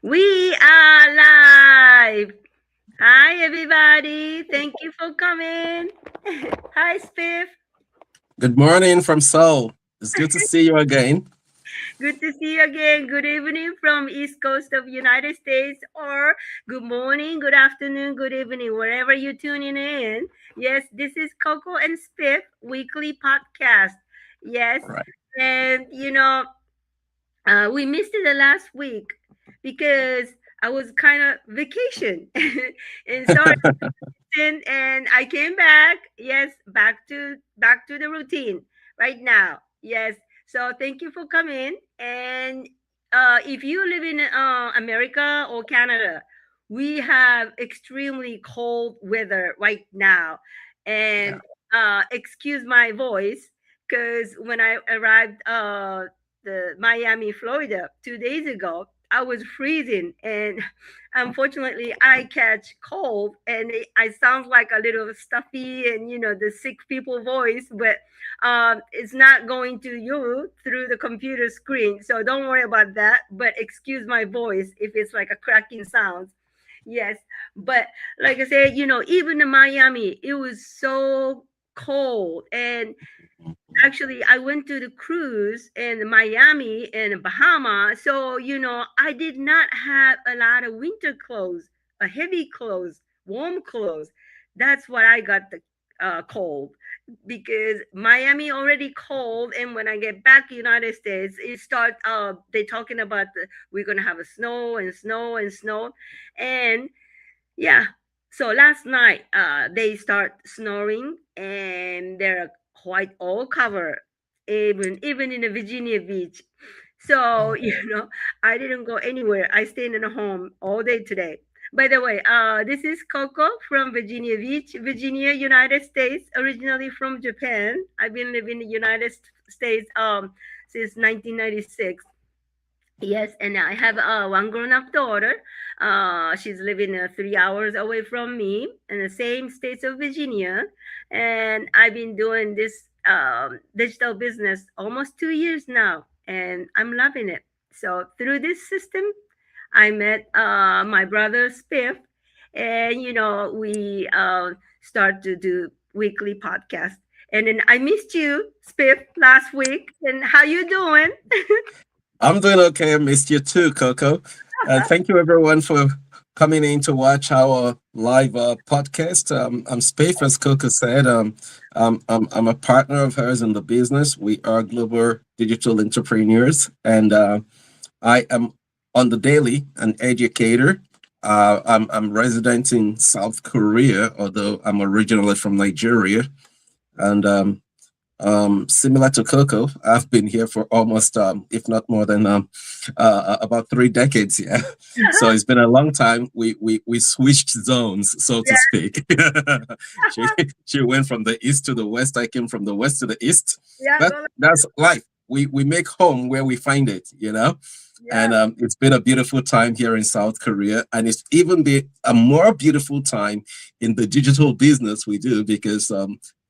We are live. Hi, everybody. Thank you for coming. Hi, Spiff. Good morning from Seoul. It's good to see you again. Good to see you again. Good evening from East Coast of United States, or good morning, good afternoon, good evening, wherever you're tuning in. Yes, this is Coco and Spiff weekly podcast. Yes, Right. and we missed it the last week because I was kind of vacation, and sorry, and I came back. Yes, back to the routine right now. Yes. So thank you for coming. And if you live in America or Canada, we have extremely cold weather right now. Yeah. And excuse my voice because when I arrived the Miami, Florida 2 days ago, I was freezing and unfortunately I catch cold and I sound like a little stuffy and the sick people voice, but it's not going to you through the computer screen, so don't worry about that, but excuse my voice if it's like a cracking sound. Yes, but like I said, even in Miami it was so cold. And actually I went to the cruise in Miami and Bahama, so I did not have a lot of winter clothes, a heavy clothes, warm clothes. That's what I got the cold, because Miami already cold, and when I get back to United States, it start they talking about we're gonna have a snow and snow and snow. And yeah. So last night, they start snoring, and they're quite all covered, even in the Virginia Beach. So Oh, I didn't go anywhere. I stayed in a home all day today. By the way, this is Coco from Virginia Beach, Virginia, United States. Originally from Japan. I've been living in the United States since 1996. Yes, and I have one grown-up daughter. She's living 3 hours away from me in the same states of Virginia, and I've been doing this digital business almost 2 years now, and I'm loving it. So through this system, I met my brother Spiff, and we start to do weekly podcast. And then I missed you, Spiff, last week. And how you doing? I'm doing okay. I missed you too, Coco. Thank you, everyone, for coming in to watch our live podcast. I'm Spafe, as Coco said. I'm a partner of hers in the business. We are global digital entrepreneurs, and I am on the daily an educator. I'm resident in South Korea, although I'm originally from Nigeria. And similar to Coco, I've been here for almost, if not more than, about 3 decades. Yeah, so it's been a long time. We switched zones, so to speak. she she went from the east to the west. I came from the west to the east. Yeah, But go like that's life. We make home where we find it. And yeah, it's been a beautiful time here in South Korea, and it's even been a more beautiful time in the digital business we do because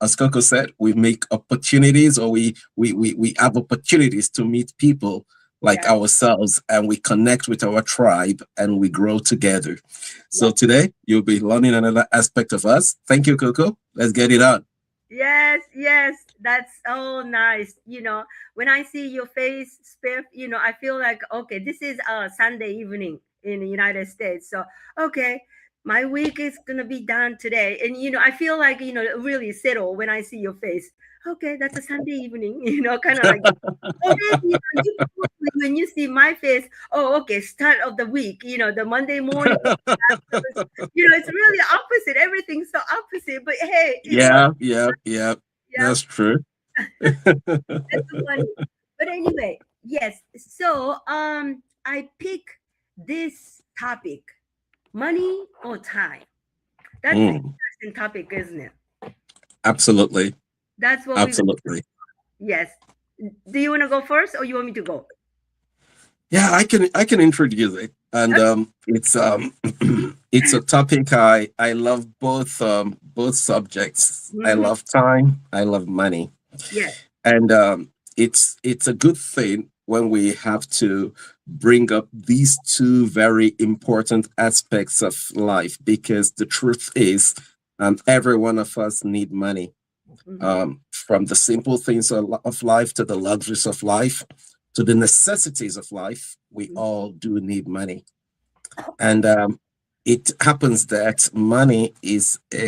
as Coco said, we make opportunities, or we have opportunities to meet people like yeah, ourselves, and we connect with our tribe and we grow together. yeah. So today you'll be learning another aspect of us. Thank you, Coco. Let's get it on. Yes, yes, that's so nice. When I see your face, Spiff, I feel like, okay, this is Sunday evening in the United States. So, okay, my week is gonna be done today. And I feel like, really settle when I see your face. Okay, that's a Sunday evening, kind of like that. Or then, you probably, when you see my face, oh, okay, start of the week, the Monday morning. It's really opposite. Everything's so opposite. But hey, Yeah, yeah, that's true. that's so funny. But anyway, yes. So I pick this topic: money or time. That's an Mm, interesting topic, isn't it? absolutely, That's what we. absolutely. Yes. Do you want to go first, or you want me to go? Yeah, I can introduce it, and it's it's a topic I love both subjects. I Mm-hmm. love time. I love money, Yes. and it's a good thing when we have to bring up these two very important aspects of life, because the truth is, every one of us need money. Mhm. From the simple things of life to the luxuries of life to the necessities of life, we Mhm. all do need money. And it happens that money is a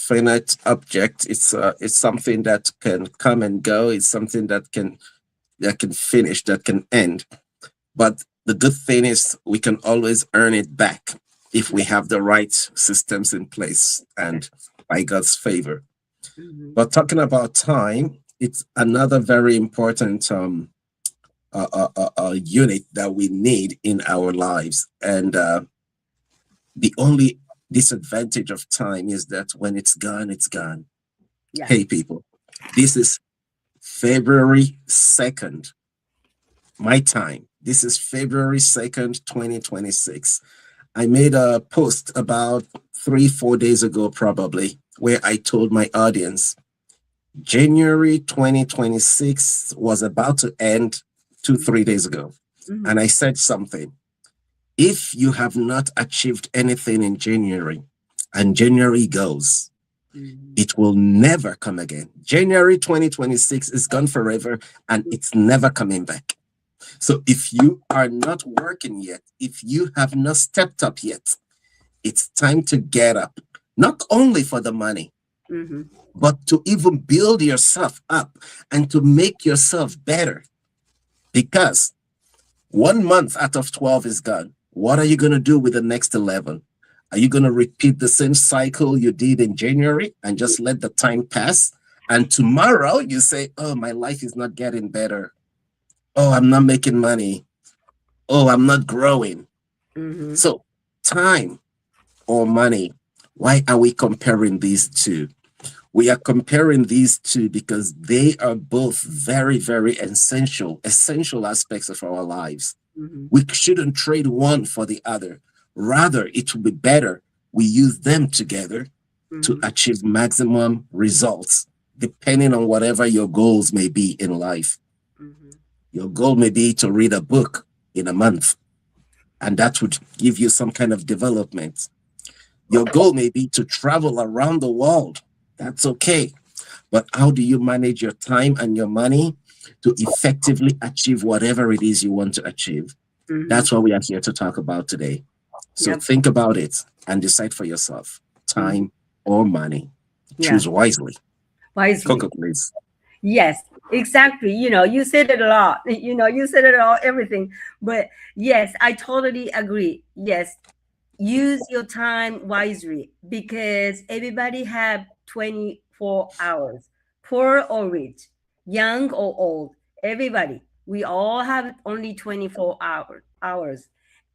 finite object. It's something that can come and go. It's something that can finish, that can end. But the good thing is we can always earn it back if we have the right systems in place and by God's favor. Mhm. But talking about time, it's another very important unit that we need in our lives. And the only disadvantage of time is that when it's gone, it's gone. Yeah. Hey, people, this is February 2nd, my time. This is February 2nd, 2026. I made a post about 3, 4 days ago, probably, where I told my audience January 2026 was about to end 2, 3 days ago. Mhm. And I said something. If you have not achieved anything in January and January goes, Mhm. it will never come again. January 2026 is gone forever and it's never coming back. So if you are not working yet, if you have not stepped up yet, it's time to get up, not only for the money, Mhm. but to even build yourself up and to make yourself better. Because 1 month out of 12 is gone. What are you going to do with the next 11? Are you going to repeat the same cycle you did in January and just let the time pass? And tomorrow you say, oh, my life is not getting better. Oh, I'm not making money. Oh, I'm not growing. Mhm. So, time or money, why are we comparing these two? We are comparing these two because they are both very, very essential aspects of our lives. Mhm. We shouldn't trade one for the other. Rather, it would be better we use them together to Mhm. achieve maximum results, depending on whatever your goals may be in life. Mhm. Your goal may be to read a book in a month, and that would give you some kind of development. Your goal may be to travel around the world. That's okay. But how do you manage your time and your money to effectively achieve whatever it is you want to achieve? Mhm. That's what we are here to talk about today. So Yep. think about it and decide for yourself, Mhm. time or money. Yeah. Choose wisely. Wisely. Coco, please. Yes, exactly. You said it a lot. You said it all, everything. But yes, I totally agree. Yes, use your time wisely because everybody have 24 hours, poor or rich, young or old, everybody. We all have only 24 hours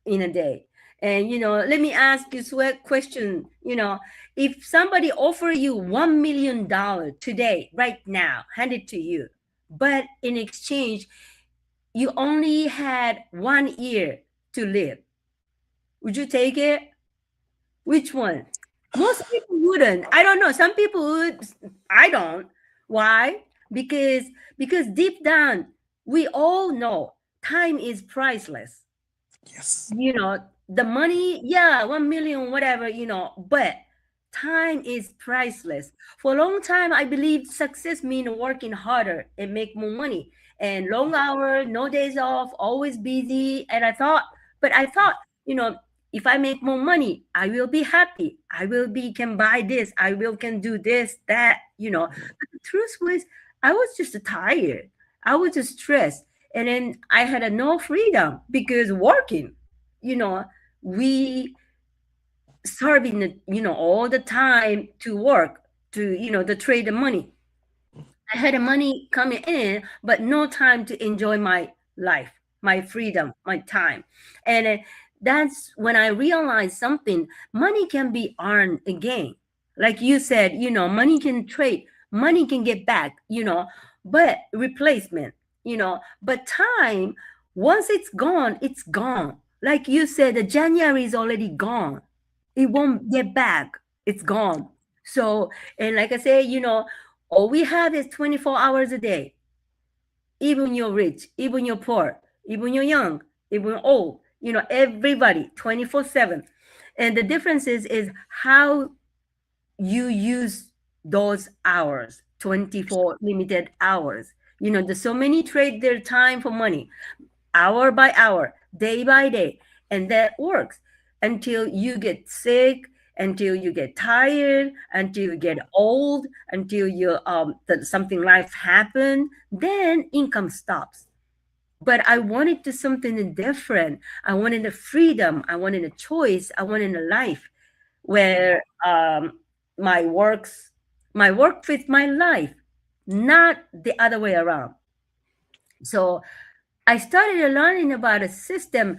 in a day. And let me ask you a question. If somebody offer you $1 million today, right now, hand it to you, but in exchange, you only had 1 year to live, would you take it? Which one? Most people wouldn't. I don't know. Some people would. I don't. Why? Because because deep down we all know time is priceless. Yes. The money, yeah, 1 million, whatever, but time is priceless. For a long time, I believed success mean working harder and make more money and long hours, no days off, always busy. And I thought, you know, if I make more money, I will be happy. I will be can buy this. I will can do this, that. But the truth was, I was just tired. I was just stressed, and then I had no freedom because working you know we serving all the time to work to to trade the money. I had the money coming in but no time to enjoy my life, my freedom, my time. And that's when I realized something. Money can be earned again, like you said. Money can trade, money can get back, but replacement, but time, once it's gone, it's gone. Like you said, the January is already gone. It won't get back. It's gone. So, and like I say, all we have is 24 hours a day. Even you're rich, even you're poor. even you're young, even old, everybody 24/7. And the difference is how you use those hours, 24 limited hours. There's so many trade their time for money, hour by hour, day by day. And that works until you get sick, until you get tired, until you get old, until something life happen, then income stops. But I wanted to something different. I wanted a freedom. I wanted a choice. I wanted a life where my works my work fits my life, not the other way around. So I started learning about a system,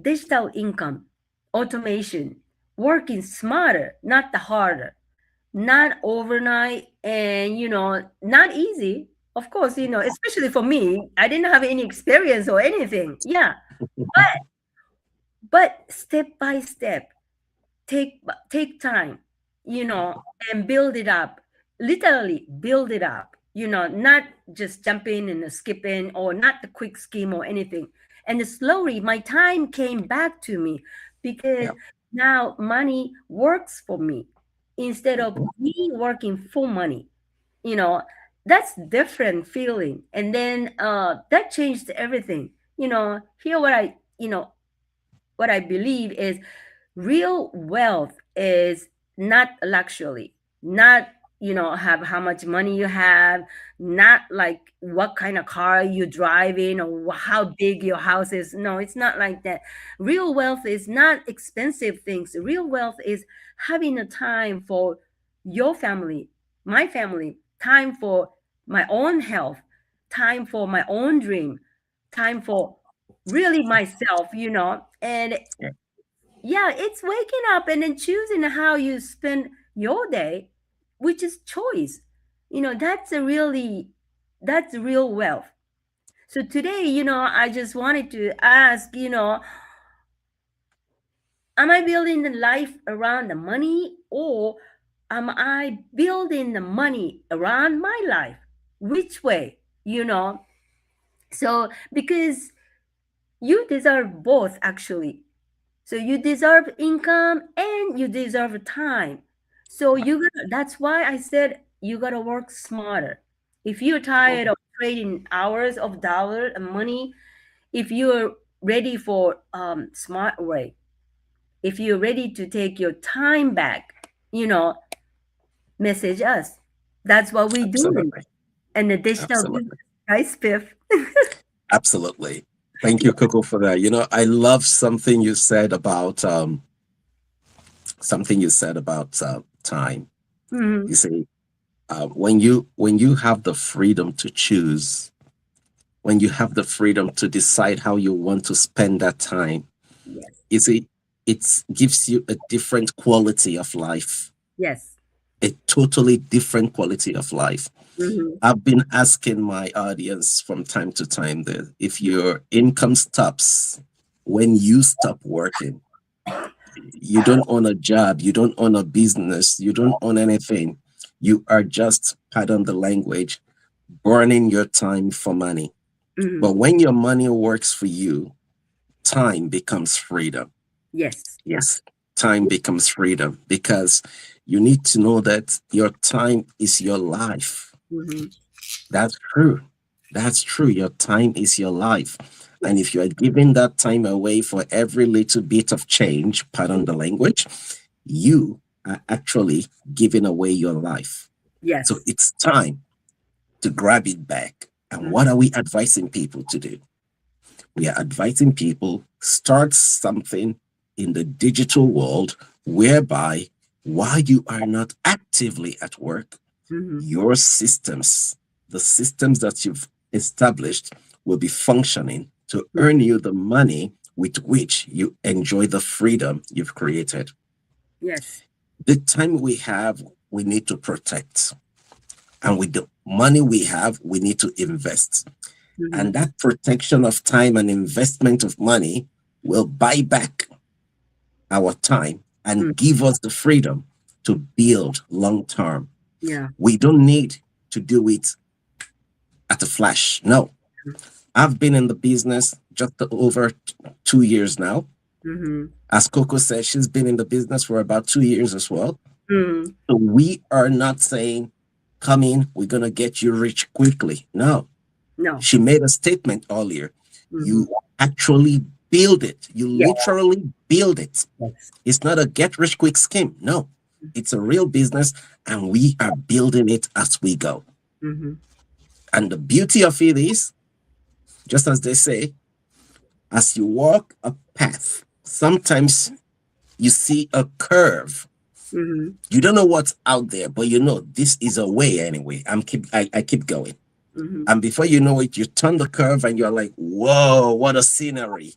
digital income, automation, working smarter, not the harder, not overnight, and not easy. Of course, especially for me, I didn't have any experience or anything. Yeah, but step by step, take time, and build it up. Literally build it up. Not just jumping and skipping, or not the quick scheme or anything. And slowly, my time came back to me because Yeah. now money works for me instead of Mhm. me working for money. You know, that's different feeling. And then that changed everything. Here what I believe is real wealth is not luxury, not have how much money you have, not like what kind of car you're driving or how big your house is. No, it's not like that. Real wealth is not expensive things. Real wealth is having a time for your family, my family, time for my own health, time for my own dream, time for really myself, and Yeah. yeah, it's waking up and then choosing how you spend your day, which is choice. That's real wealth. So today, I just wanted to ask, am I building the life around the money, or am I building the money around my life? Which way? So because you deserve both actually. So you deserve income and you deserve time. So that's why I said you gotta work smarter. If you're tired Mhm. of trading hours of dollar and money, if you're ready for smart way, if you're ready to take your time back, message us. That's what we do Absolutely. in the digital business, Absolutely. right, Spiff? Absolutely. Thank you, Coco, for that. I love something you said about time. Mhm. You see, when you have the freedom to choose, when you have the freedom to decide how you want to spend that time, Yes. you see, it gives you a different quality of life, Yes. a totally different quality of life. Hmm. I've been asking my audience from time to time that if your income stops when you stop working, you don't own a job, you don't own a business, you don't own anything. You are just, pardon the language, burning your time for money. Hmm. But when your money works for you, time becomes freedom. Yes. Yes, time becomes freedom because you need to know that your time is your life. Hmm. That's true. That's true. Your time is your life. And Yes. if you are giving that time away for every little bit of change, pardon the language, you are actually giving away your life. So Yes. it's time to grab it back. And Mhm. what are we advising people to do? We are advising people start something in the digital world whereby while you are not actively at work, Mhm. your systems, the systems that you've established, will be functioning to earn you the money with which you enjoy the freedom you've created. Yes. The time we have, we need to protect. And with the money we have, we need to invest. Mhm. And that protection of time and investment of money will buy back our time Mm. and give us the freedom to build long term. Yeah. We don't need to do it at a flash. No, I've been in the business just over 2 years now. Mm-hmm. As Coco said, she's been in the business for about 2 years as well. Mm-hmm. So we are not saying, come in, we're going to get you rich quickly. No. No. She made a statement earlier. Mm-hmm. You actually build it. You Yeah. literally build it. Yes. It's not a get rich quick scheme. No, it's a real business, and we are building it as we go. Mm-hmm. And the beauty of it is, just as they say, as you walk a path, sometimes you see a curve. Mm-hmm. You don't know what's out there, but you know this is a way anyway. I keep going. Mm-hmm. And before you know it, you turn the curve and you're like, whoa, what a scenery.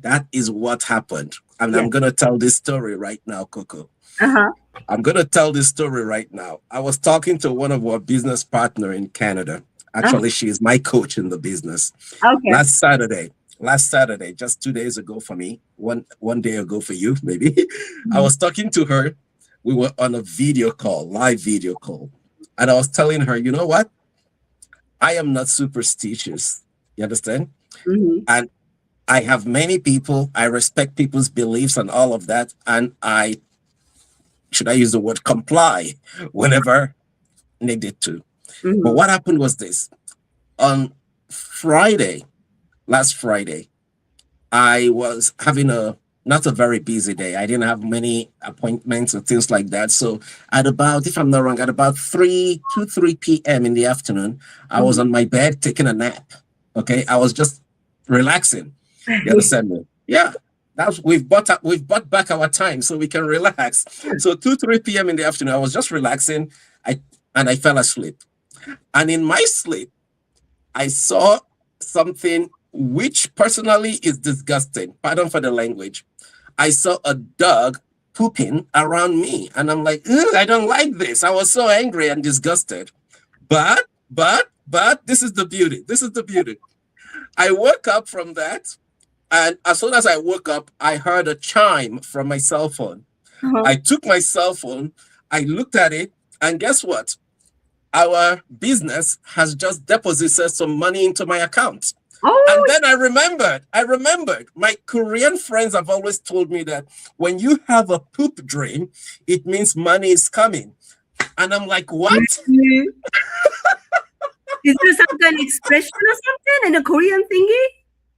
That is what happened. And Yeah. I'm going to tell this story right now, Coco. Uh-huh. I'm going to tell this story right now. I was talking to one of our business partner in Canada. Actually, she's my coach in the business. Okay. Last Saturday, just 2 days ago for me, one day ago for you, maybe. I was talking to her. We were on a video call, live video call. And I was telling her, you know what? I am not superstitious. You understand? Mm-hmm. And I have many people. I respect people's beliefs and all of that. And should I use the word comply whenever needed to. Mm-hmm. But what happened was this. On last Friday, I was having not a very busy day. I didn't have many appointments or things like that. So at about, if I'm not wrong, at about 3 p.m. in the afternoon, I was on my bed taking a nap. Okay. I was just relaxing. You understand me? Yeah. We've bought back our time so we can relax. So 3 p.m. in the afternoon, I was just relaxing. I fell asleep. And in my sleep, I saw something which personally is disgusting. Pardon for the language. I saw a dog pooping around me. And I'm like, I don't like this. I was so angry and disgusted. But this is the beauty. This is the beauty. I woke up from that. And as soon as I woke up, I heard a chime from my cell phone. Uh-huh. I took my cell phone, I looked at it, and guess what? Our business has just deposited some money into my account. Oh. And then I remembered my Korean friends have always told me that when you have a poop dream, it means money is coming. And I'm like, what? Mm-hmm. Is there some kind of expression or something in a Korean thingy?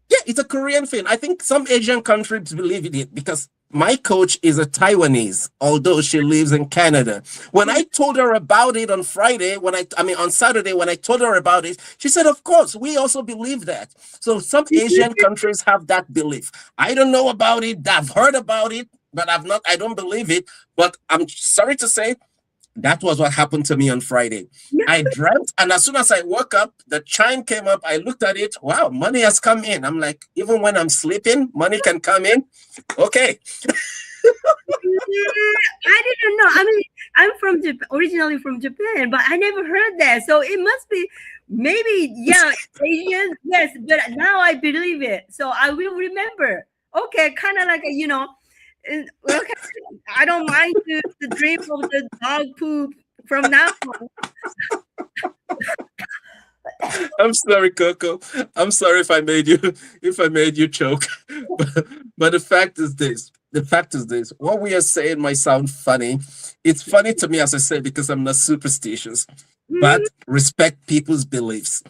Yeah, it's a Korean thing. I think some Asian countries believe in it because my coach is a Taiwanese, although she lives in Canada. When I told her about it on Friday, on Saturday, when I told her about it, she said, of course, we also believe that. So some Asian countries have that belief. I don't know about it. I've heard about it, but I don't believe it. But I'm sorry to say, that was what happened to me on Friday. I dreamt, and as soon as I woke up, the chime came up. I looked at it. Wow, money has come in. I'm like, even when I'm sleeping, money can come in. Okay. I didn't know. I mean, I'm originally from Japan, but I never heard that. So it must be maybe, yeah, Asian. Yes, but now I believe it. So I will remember. Okay, kind of like okay, I don't mind the dream of the dog poop from now on. I'm sorry, Coco. I'm sorry if I made you choke. But the fact is this. What we are saying might sound funny. It's funny to me, as I say, because I'm not superstitious. But respect people's beliefs.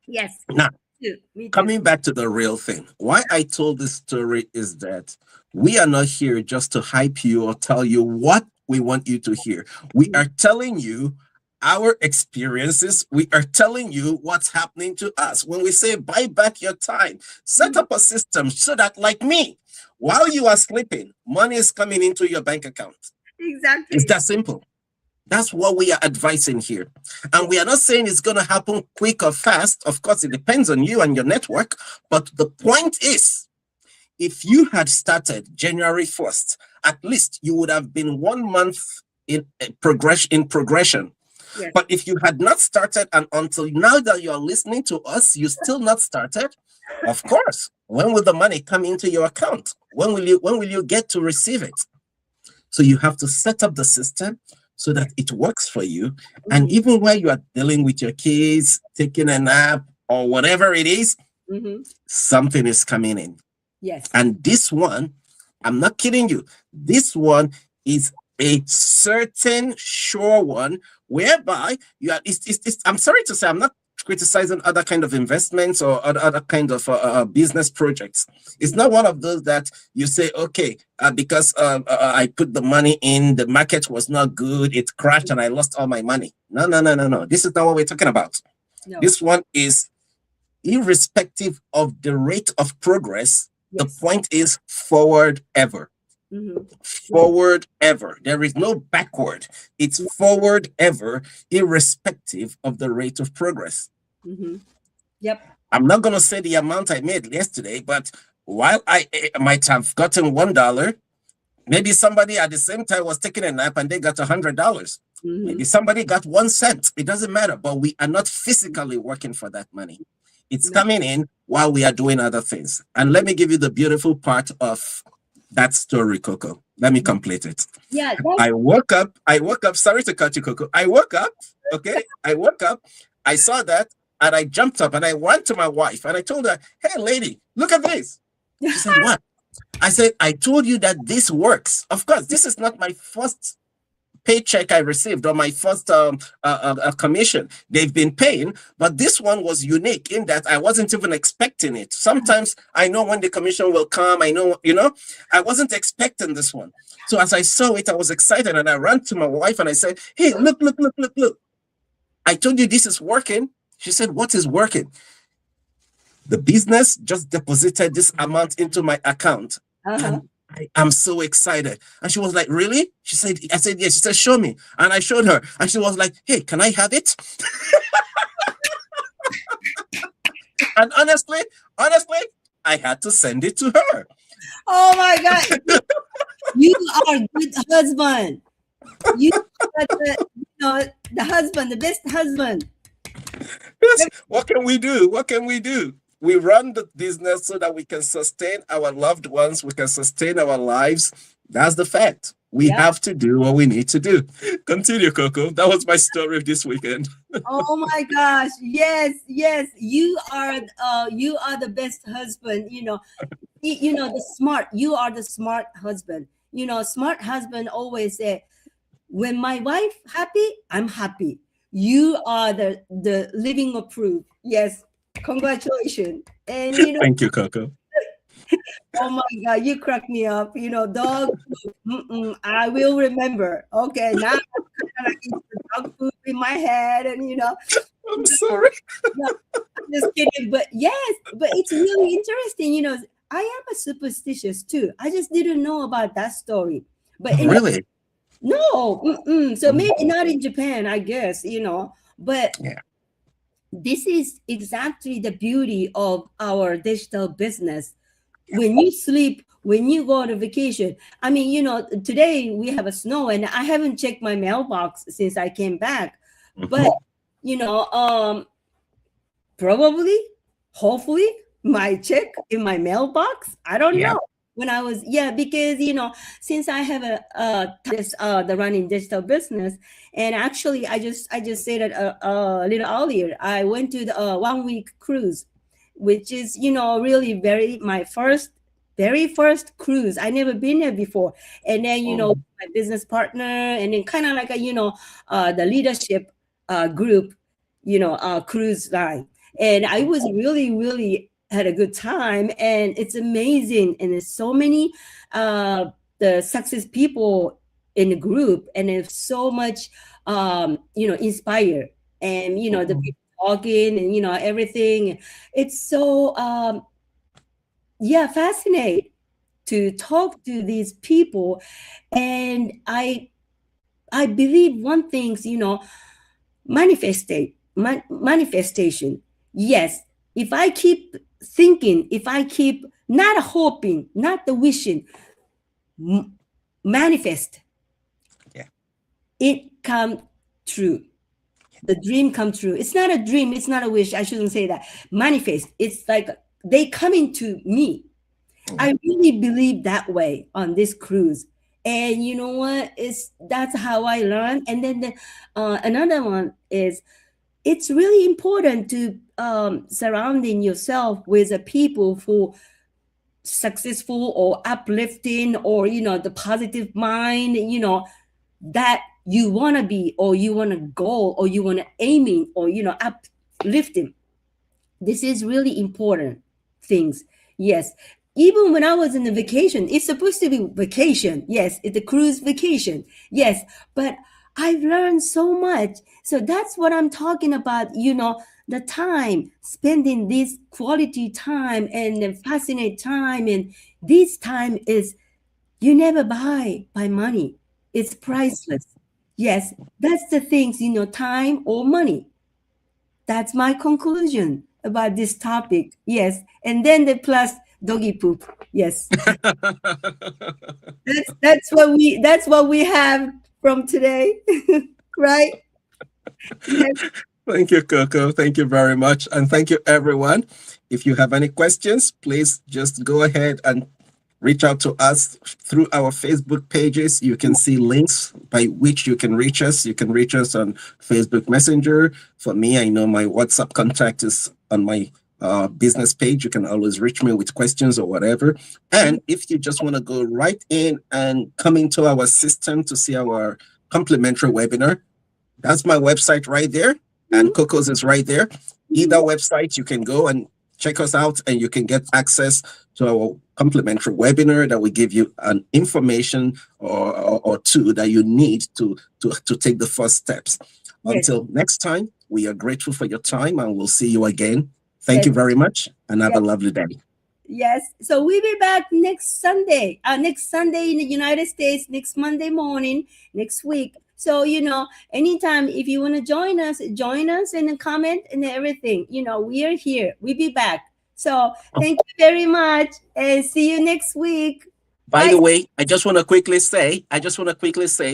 Yes. Now, me too. Coming back to the real thing. Why I told this story is that we are not here just to hype you or tell you what we want you to hear. We are telling you our experiences. We are telling you what's happening to us. When we say buy back your time, set up a system so that, like me, while you are sleeping, money is coming into your bank account. Exactly. It's that simple. That's what we are advising here. And we are not saying it's going to happen quick or fast. Of course, it depends on you and your network. But the point is, if you had started January 1st, at least you would have been 1 month in progression. Yes. But if you had not started, and until now that you're listening to us, you still not started, of course, when will the money come into your account? When will you get to receive it? So you have to set up the system so that it works for you. And even while you are dealing with your kids, taking a nap, or whatever it is, Mm-hmm. something is coming in. Yes. And this one, I'm not kidding you, this one is a certain sure one whereby you are, I'm sorry to say, I'm not criticizing other kind of investments or other kind of business projects. It's not one of those that you say, okay, because I put the money in, the market was not good, it crashed and I lost all my money. No, no, no, no, no. This is not what we're talking about. No. This one is irrespective of the rate of progress. Yes. The point is forward ever. Mm-hmm. Forward ever. There is no backward. It's forward ever, irrespective of the rate of progress. Mm-hmm. Yep. I'm not going to say the amount I made yesterday, but while I might have gotten $1, maybe somebody at the same time was taking a nap and they got $100. Mm-hmm. Maybe somebody got 1 cent. It doesn't matter, but we are not physically working for that money. It's coming in while we are doing other things. And let me give you the beautiful part of that story, Coco. Let me complete it. Yeah. I woke up. Sorry to cut you, Coco. I woke up. Okay. I saw that and I jumped up and I went to my wife and I told her, hey, lady, look at this. She said, what? I said, I told you that this works. Of course, this is not my first paycheck I received or my first commission. They've been paying, but this one was unique in that I wasn't even expecting it. Sometimes I know when the commission will come. I know, I wasn't expecting this one. So as I saw it, I was excited and I ran to my wife and I said, hey, look. I told you this is working. She said, what is working? The business just deposited this amount into my account. And I'm so excited. And she was like, really? I said, yes. She said, show me. And I showed her. And she was like, hey, can I have it? And honestly, I had to send it to her. Oh my God. You are a good husband. You are the husband, the best husband. Yes. What can we do? We run the business so that we can sustain our loved ones. We can sustain our lives. That's the fact. We have to do what we need to do. Continue, Coco. That was my story of this weekend. Oh my gosh. Yes. You are the best husband. You are the smart husband. Smart husband always say, when my wife happy, I'm happy. You are the living proof. Yes. Congratulations. And thank you, Coco. Oh my God, you crack me up. Dog food. I will remember. Okay, now I eat the dog food in my head, and I'm sorry. No, I'm just kidding. But yes, but it's really interesting. I am a superstitious too. I just didn't know about that story. But really? No. So maybe not in Japan, I guess. But yeah. This is exactly the beauty of our digital business. When you sleep, when you go on a vacation, I mean, today we have a snow and I haven't checked my mailbox since I came back. But, probably, hopefully, my check in my mailbox. I don't know. When I was, because, since I have the running digital business, and actually I just said it a little earlier, I went to the 1 week cruise, which is, really my very first cruise. I never been there before. And then, my business partner, and then kind of like the leadership group, cruise line. And I was really, really had a good time, and it's amazing. And there's so many the success people in the group, and there's so much inspire, and the people talking, and everything. It's so fascinating to talk to these people. And I believe one thing's manifestation. Yes, if I keep thinking, if I keep not hoping, not the wishing, manifest, it come true. The dream come true. It's not a dream, it's not a wish. I shouldn't say that. Manifest. It's like they come into me. I really believe that way on this cruise. And you know what? That's how I learned. And then another one is it's really important to surrounding yourself with the people who successful or uplifting, or the positive mind, that you want to be, or you want to go, or you want to aiming, or uplifting. This is really important things. Yes. Even when I was in the vacation, it's supposed to be vacation. Yes, it's a cruise vacation. Yes, but I've learned so much. So that's what I'm talking about. The time, spending this quality time and the fascinating time, and this time is you never buy by money. It's priceless. Yes, that's the things, time or money. That's my conclusion about this topic. Yes. And then the plus doggy poop. Yes. That's what we have from today. Right? Yes. Thank you, Coco. Thank you very much. And thank you, everyone. If you have any questions, please just go ahead and reach out to us through our Facebook pages. You can see links by which you can reach us. You can reach us on Facebook Messenger. For me, I know my WhatsApp contact is on my business page. You can always reach me with questions or whatever. And if you just want to go right in and come into our system to see our complimentary webinar, that's my website right there. And Coco's is right there. Either website, you can go and check us out, and you can get access to our complimentary webinar that will give you an information or two that you need to take the first steps. Yes. Until next time, we are grateful for your time, and we'll see you again. Thank Yes. you very much, and have a Yes. lovely day. Yes. So we'll be back next Sunday. Next Sunday in the United States, next Monday morning, next week. So, anytime if you want to join us and comment and everything. We are here. We'll be back. So thank you very much, and see you next week. By Bye. the way, I just want to quickly say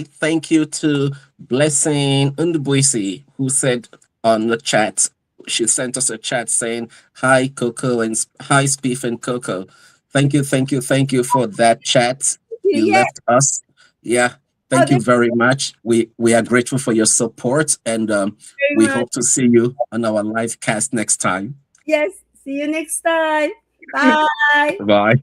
thank you to Blessing Undubuisi, who said on the chat, she sent us a chat saying, hi, Coco, and hi, Spiff and Coco. Thank you for that chat you Yeah. left us. Yeah, thank you very much. We are grateful for your support, and we hope to see you on our live cast next time. Yes. See you next time. Bye. Bye.